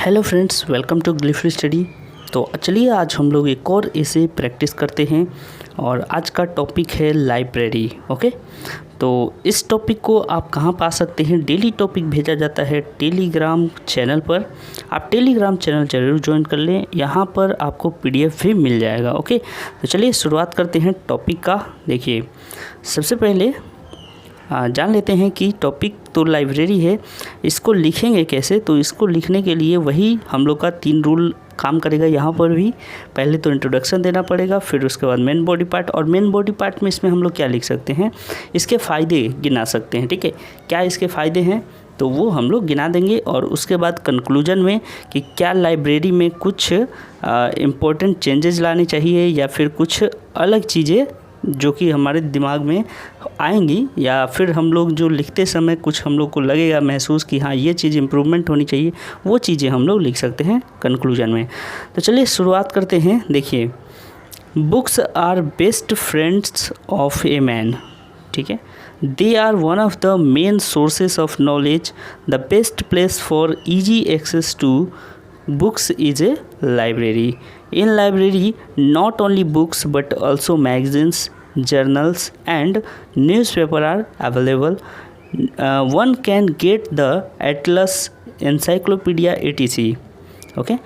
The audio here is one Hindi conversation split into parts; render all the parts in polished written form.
हेलो फ्रेंड्स, वेलकम टू ग्लिफरी स्टडी। तो चलिए आज हम लोग एक और ऐसे प्रैक्टिस करते हैं और आज का टॉपिक है लाइब्रेरी। ओके, तो इस टॉपिक को आप कहाँ पा सकते हैं? डेली टॉपिक भेजा जाता है टेलीग्राम चैनल पर। आप टेलीग्राम चैनल ज़रूर ज्वाइन कर लें, यहाँ पर आपको पीडीएफ भी मिल जाएगा। ओके, तो चलिए शुरुआत करते हैं टॉपिक का। देखिए, सबसे पहले जान लेते हैं कि टॉपिक तो लाइब्रेरी है, इसको लिखेंगे कैसे। तो इसको लिखने के लिए वही हम लोग का 3 रूल काम करेगा यहाँ पर भी। पहले तो इंट्रोडक्शन देना पड़ेगा, फिर उसके बाद मेन बॉडी पार्ट। और मेन बॉडी पार्ट में इसमें हम लोग क्या लिख सकते हैं, इसके फ़ायदे गिना सकते हैं। ठीक है, क्या इसके फ़ायदे हैं तो वो हम लोग गिना देंगे। और उसके बाद कंक्लूजन में कि क्या लाइब्रेरी में कुछ इम्पोर्टेंट चेंजेस लाने चाहिए या फिर कुछ अलग चीज़ें जो कि हमारे दिमाग में आएंगी, या फिर हम लोग जो लिखते समय कुछ हम लोग को लगेगा महसूस कि हाँ ये चीज़ इम्प्रूवमेंट होनी चाहिए, वो चीज़ें हम लोग लिख सकते हैं कंक्लूजन में। तो चलिए शुरुआत करते हैं। देखिए, books are best friends of a man. ठीक है, they are one of the main sources of knowledge. The best place for easy access to books is a library. In library, not only books but also magazines, journals and newspaper are available. One can get the atlas, encyclopedia etc. Okay,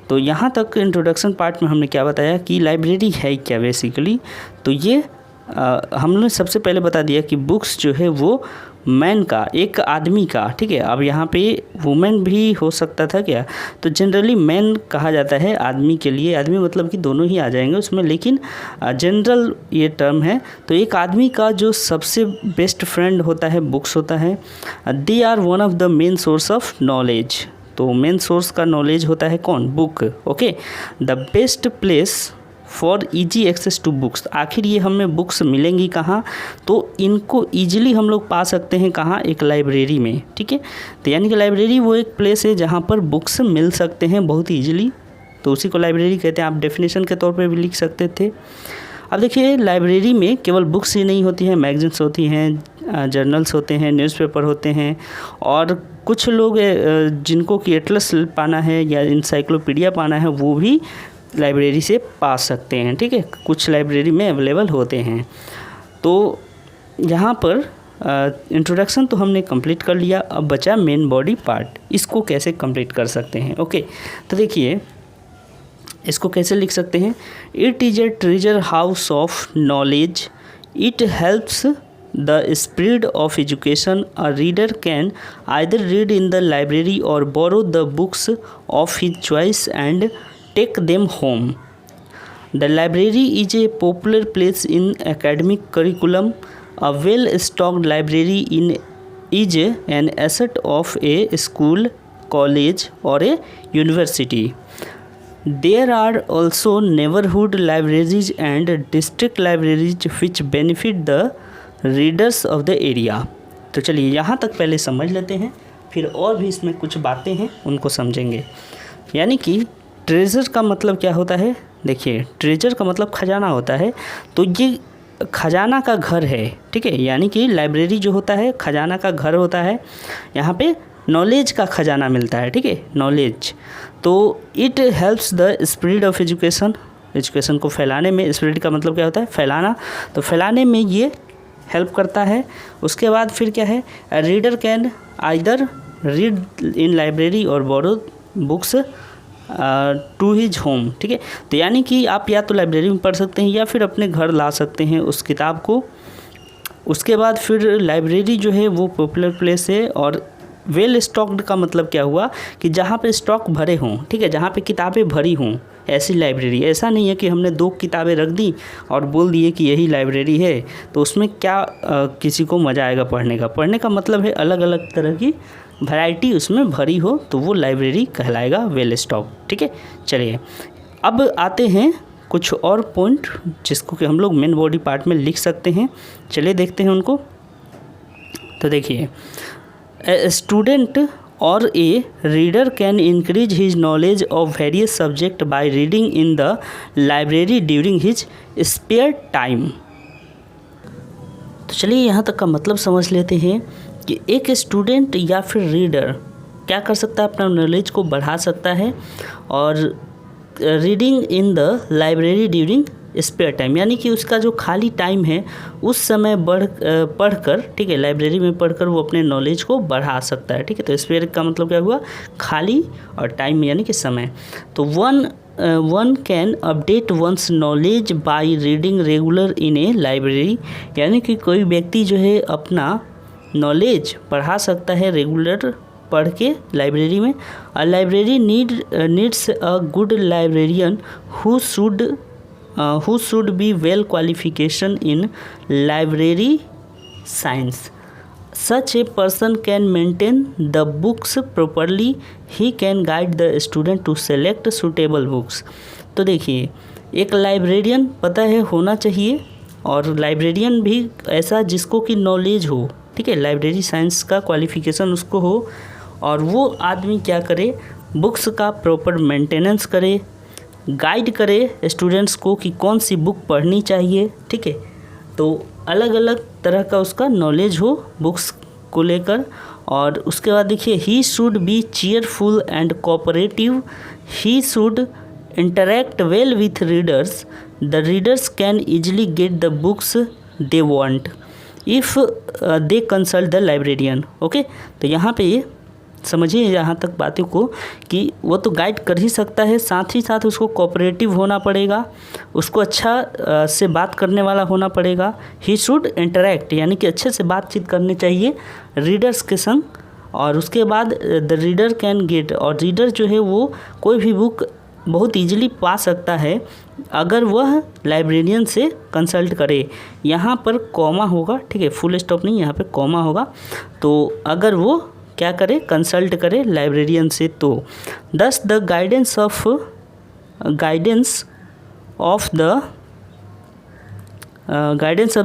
तो यहाँ तक इंट्रोडक्शन पार्ट में हमने क्या बताया कि लाइब्रेरी है क्या बेसिकली। तो ये हमने सबसे पहले बता दिया कि बुक्स जो है वो मैन का, एक आदमी का। ठीक है, अब यहाँ पे वुमेन भी हो सकता था क्या, तो जनरली मैन कहा जाता है आदमी के लिए। आदमी मतलब कि दोनों ही आ जाएंगे उसमें, लेकिन जनरल ये टर्म है। तो एक आदमी का जो सबसे बेस्ट फ्रेंड होता है बुक्स होता है। They are one of the main source of knowledge. तो मेन सोर्स का नॉलेज होता है कौन? Book. Okay, the best place for easy access to books. आखिर ये हमें बुक्स मिलेंगी कहाँ? तो इनको ईजिली हम लोग पा सकते हैं कहाँ? एक लाइब्रेरी में। ठीक है, तो यानी कि लाइब्रेरी वो एक प्लेस है जहाँ पर बुक्स मिल सकते हैं बहुत ईजिली, तो उसी को लाइब्रेरी कहते हैं। आप डेफिनेशन के तौर पे भी लिख सकते थे। अब देखिए, लाइब्रेरी में केवल बुक्स ही नहीं होती हैं, मैगजीन्स होती हैं, जर्नल्स होते हैं, न्यूज़पेपर होते हैं, और कुछ लोग जिनको कि एटलस पाना है या इंसाइक्लोपीडिया पाना है वो भी लाइब्रेरी से पा सकते हैं। ठीक है, कुछ लाइब्रेरी में अवेलेबल होते हैं। तो यहाँ पर इंट्रोडक्शन तो हमने कंप्लीट कर लिया, अब बचा मेन बॉडी पार्ट। इसको कैसे कंप्लीट कर सकते हैं? ओके, तो देखिए इसको कैसे लिख सकते हैं। It is a treasure house of knowledge. It helps the spread of education. A reader can either read in the library और borrow the books of his choice and take them home. The library is a popular place in academic curriculum. A well-stocked library is an asset of a school, college or a university. There are also neighborhood libraries and district libraries which benefit the readers of the area. तो चलिए यहाँ तक पहले समझ लेते हैं, फिर और भी इसमें कुछ बातें हैं उनको समझेंगे। यानी कि ट्रेजर का मतलब क्या होता है? देखिए, ट्रेजर का मतलब खजाना होता है। तो ये खजाना का घर है। ठीक है, यानी कि लाइब्रेरी जो होता है खजाना का घर होता है। यहाँ पे नॉलेज का खजाना मिलता है। ठीक है, नॉलेज। तो it helps the spread of education. Education को फैलाने में, स्प्रेड का मतलब क्या होता है? फैलाना। तो फैलाने में ये हेल्प करता है। उसके बाद फिर क्या है? Reader can either read in library और borrow books to his home. ठीक है, तो यानी कि आप या तो लाइब्रेरी में पढ़ सकते हैं या फिर अपने घर ला सकते हैं उस किताब को। उसके बाद फिर लाइब्रेरी जो है वो पॉपुलर प्लेस है। और वेल स्टॉक्ड का मतलब क्या हुआ कि जहाँ पे स्टॉक भरे हों। ठीक है, जहाँ पे किताबें भरी हों, ऐसी लाइब्रेरी। ऐसा नहीं है कि हमने 2 किताबें रख दी और बोल दिए कि यही लाइब्रेरी है, तो उसमें क्या किसी को मज़ा आएगा पढ़ने का। पढ़ने का मतलब है अलग अलग तरह की वैरायटी उसमें भरी हो, तो वो लाइब्रेरी कहलाएगा वेल स्टॉक। ठीक है, चलिए अब आते हैं कुछ और पॉइंट जिसको कि हम लोग मेन बॉडी पार्ट में लिख सकते हैं। चलिए देखते हैं उनको। तो देखिए, ए स्टूडेंट और a reader can increase his knowledge of various subject by reading in the library during his spare time. तो चलिए यहाँ तक का मतलब समझ लेते हैं कि एक स्टूडेंट या फिर रीडर क्या कर सकता है, अपना नॉलेज को बढ़ा सकता है। और reading in the library during spare time, यानी कि उसका जो खाली टाइम है उस समय पढ़कर, ठीक है, लाइब्रेरी में पढ़कर वो अपने नॉलेज को बढ़ा सकता है। ठीक है, तो स्पेयर का मतलब क्या हुआ, खाली, और टाइम यानी कि समय। तो one can update one's knowledge by reading regular in a library, यानी कि कोई व्यक्ति जो है अपना नॉलेज बढ़ा सकता है रेगुलर पढ़ के लाइब्रेरी में। A library needs a good librarian who should be well qualification in library science. Such a person can maintain the books properly. He can guide the student to select suitable books. तो देखिए, एक लाइब्रेरियन पता है होना चाहिए, और लाइब्रेरियन भी ऐसा जिसको कि नॉलेज हो, ठीक है, लाइब्रेरी साइंस का क्वालिफिकेशन उसको हो, और वो आदमी क्या करे, बुक्स का प्रॉपर मेंटेनेंस करे, गाइड करे स्टूडेंट्स को कि कौन सी बुक पढ़नी चाहिए। ठीक है, तो अलग अलग तरह का उसका नॉलेज हो बुक्स को लेकर। और उसके बाद देखिए, he should be cheerful and cooperative, he should interact well with readers, the readers can easily get the books they want if they consult the librarian. Okay, तो यहाँ पे ये समझिए यहाँ तक बातों को कि वो तो गाइड कर ही सकता है, साथ ही साथ उसको कोऑपरेटिव होना पड़ेगा, उसको अच्छा से बात करने वाला होना पड़ेगा। ही शुड इंटरेक्ट, यानी कि अच्छे से बातचीत करनी चाहिए रीडर्स के संग। और उसके बाद द रीडर कैन गेट, और रीडर जो है वो कोई भी बुक बहुत ईजिली पा सकता है अगर वह लाइब्रेरियन से कंसल्ट करे। यहाँ पर कॉमा होगा, ठीक है, फुल स्टॉप नहीं, यहाँ पे कॉमा होगा। तो अगर वो क्या करे, कंसल्ट करे लाइब्रेरियन से। तो दस the guidance of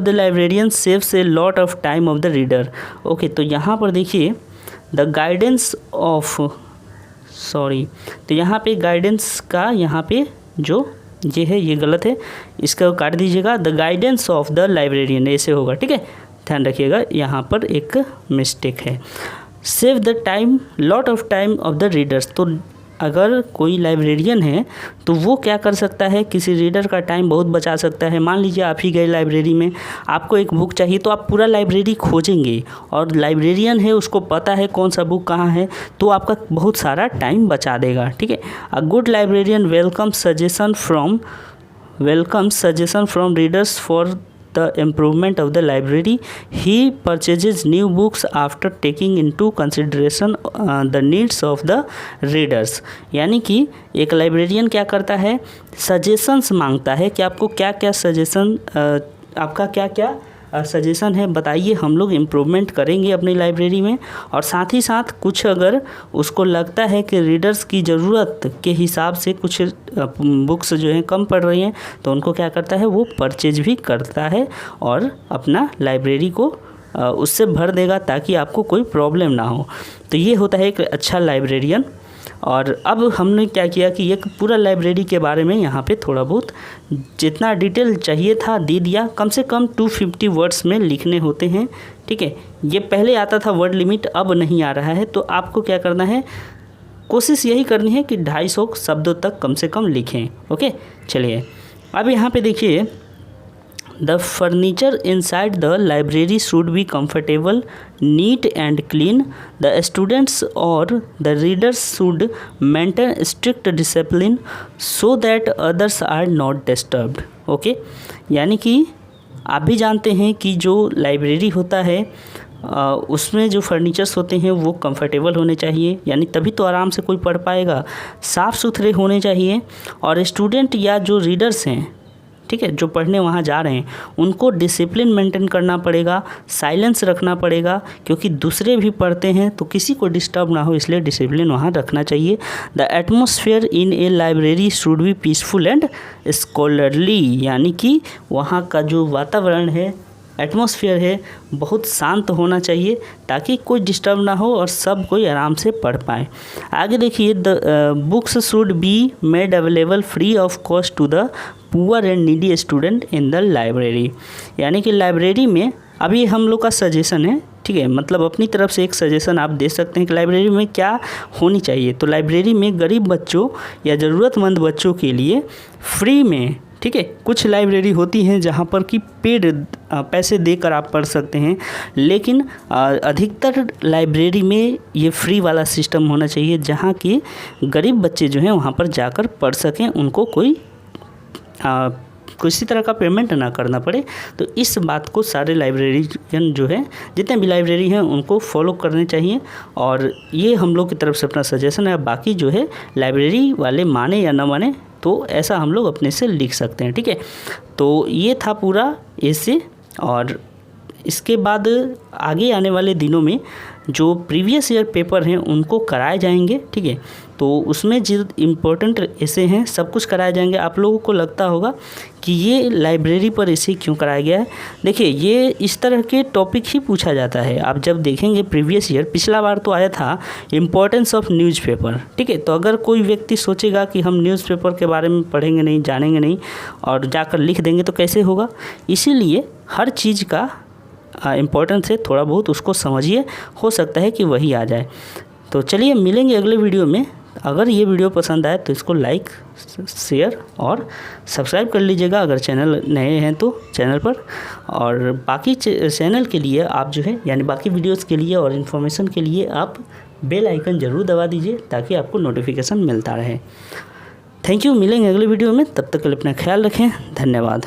the librarian saves a lot of time of the reader. Okay, तो यहाँ पर देखिए द गाइडेंस ऑफ, तो यहाँ पे गाइडेंस का यहाँ पे जो ये है ये गलत है, इसका काट दीजिएगा। The guidance of the librarian ऐसे होगा, ठीक है, ध्यान रखिएगा, यहाँ पर एक मिस्टेक है। Save the time, lot of time of the readers, तो अगर कोई लाइब्रेरियन है तो वो क्या कर सकता है, किसी रीडर का टाइम बहुत बचा सकता है। मान लीजिए आप ही गए लाइब्रेरी में, आपको एक बुक चाहिए तो आप पूरा लाइब्रेरी खोजेंगे, और लाइब्रेरियन है उसको पता है कौन सा बुक कहाँ है, तो आपका बहुत सारा टाइम बचा देगा। ठीक है, a good librarian welcomes suggestion from readers for the improvement of the library. He purchases new books after taking into consideration the needs of the readers. यानी कि एक लाइब्रेरियन क्या करता है, सजेशंस मांगता है कि आपको क्या क्या सजेशन, आपका क्या क्या सजेशन है बताइए, हम लोग इम्प्रूवमेंट करेंगे अपनी लाइब्रेरी में। और साथ ही साथ कुछ अगर उसको लगता है कि रीडर्स की ज़रूरत के हिसाब से कुछ बुक्स जो हैं कम पढ़ रही हैं, तो उनको क्या करता है, वो परचेज भी करता है और अपना लाइब्रेरी को उससे भर देगा ताकि आपको कोई प्रॉब्लम ना हो। तो ये होता है एक अच्छा लाइब्रेरियन। और अब हमने क्या किया कि एक पूरा लाइब्रेरी के बारे में यहाँ पे थोड़ा बहुत जितना डिटेल चाहिए था दे दिया। कम से कम 250 वर्ड्स में लिखने होते हैं। ठीक है, ये पहले आता था वर्ड लिमिट, अब नहीं आ रहा है। तो आपको क्या करना है, कोशिश यही करनी है कि 250 शब्दों तक कम से कम लिखें। ओके, चलिए अब यहाँ पे देखिए, the furniture inside the library should be comfortable, neat and clean. The students और the readers should maintain strict discipline so that others are not disturbed. Okay, यानी कि आप भी जानते हैं कि जो लाइब्रेरी होता है उसमें जो फर्नीचर्स होते हैं वो कंफर्टेबल होने चाहिए, यानी तभी तो आराम से कोई पढ़ पाएगा। साफ़ सुथरे होने चाहिए, और स्टूडेंट या जो रीडर्स हैं, ठीक है, जो पढ़ने वहाँ जा रहे हैं, उनको डिसिप्लिन मेंटेन करना पड़ेगा, साइलेंस रखना पड़ेगा, क्योंकि दूसरे भी पढ़ते हैं तो किसी को डिस्टर्ब ना हो, इसलिए डिसिप्लिन वहाँ रखना चाहिए। The atmosphere in a library should be peaceful and scholarly, यानी कि वहाँ का जो वातावरण है, एटमॉस्फेयर है, बहुत शांत होना चाहिए ताकि कोई डिस्टर्ब ना हो और सब कोई आराम से पढ़ पाए। आगे देखिए, the books should be made available free of cost to the poor and needy student in the library, यानी कि लाइब्रेरी में अभी हम लोग का सजेशन है, ठीक है, मतलब अपनी तरफ से एक सजेशन आप दे सकते हैं कि लाइब्रेरी में क्या होनी चाहिए। तो लाइब्रेरी में गरीब बच्चों या ज़रूरतमंद बच्चों के लिए फ्री में, ठीक है, कुछ लाइब्रेरी होती हैं जहाँ पर कि पेड पैसे देकर आप पढ़ सकते हैं, लेकिन अधिकतर लाइब्रेरी में ये फ्री वाला सिस्टम होना चाहिए जहाँ कि गरीब बच्चे जो हैं वहाँ पर जाकर पढ़ सकें, उनको कोई किसी तरह का पेमेंट ना करना पड़े। तो इस बात को सारे लाइब्रेरियन जो है, जितने भी लाइब्रेरी हैं, उनको फॉलो करने चाहिए और ये हम लोग की तरफ से अपना सजेशन है। बाकी जो है लाइब्रेरी वाले माने या ना माने, तो ऐसा हम लोग अपने से लिख सकते हैं, ठीक है। तो ये था पूरा ऐसे, और इसके बाद आगे आने वाले दिनों में जो प्रीवियस ईयर पेपर हैं उनको कराए जाएंगे, ठीक है। तो उसमें जो इम्पोर्टेंट ऐसे हैं सब कुछ कराए जाएंगे। आप लोगों को लगता होगा कि ये लाइब्रेरी पर ऐसे क्यों कराया गया है। देखिए, ये इस तरह के टॉपिक ही पूछा जाता है। आप जब देखेंगे प्रीवियस ईयर, पिछला बार तो आया था इम्पोर्टेंस ऑफ न्यूज़पेपर, ठीक है। तो अगर कोई व्यक्ति सोचेगा कि हम न्यूज़पेपर के बारे में पढ़ेंगे नहीं, जानेंगे नहीं और जाकर लिख देंगे तो कैसे होगा। इसीलिए हर चीज़ का इम्पोर्टेंस है, थोड़ा बहुत उसको समझिए, हो सकता है कि वही आ जाए। तो चलिए मिलेंगे अगले वीडियो में। अगर ये वीडियो पसंद आए तो इसको लाइक, शेयर और सब्सक्राइब कर लीजिएगा अगर चैनल नए हैं तो चैनल पर। और बाकी चैनल के लिए आप जो है, यानी बाकी वीडियोस के लिए और इन्फॉर्मेशन के लिए आप बेल आइकन ज़रूर दबा दीजिए ताकि आपको नोटिफिकेशन मिलता रहे। थैंक यू, मिलेंगे अगले वीडियो में, तब तक के लिए अपना ख्याल रखें। धन्यवाद।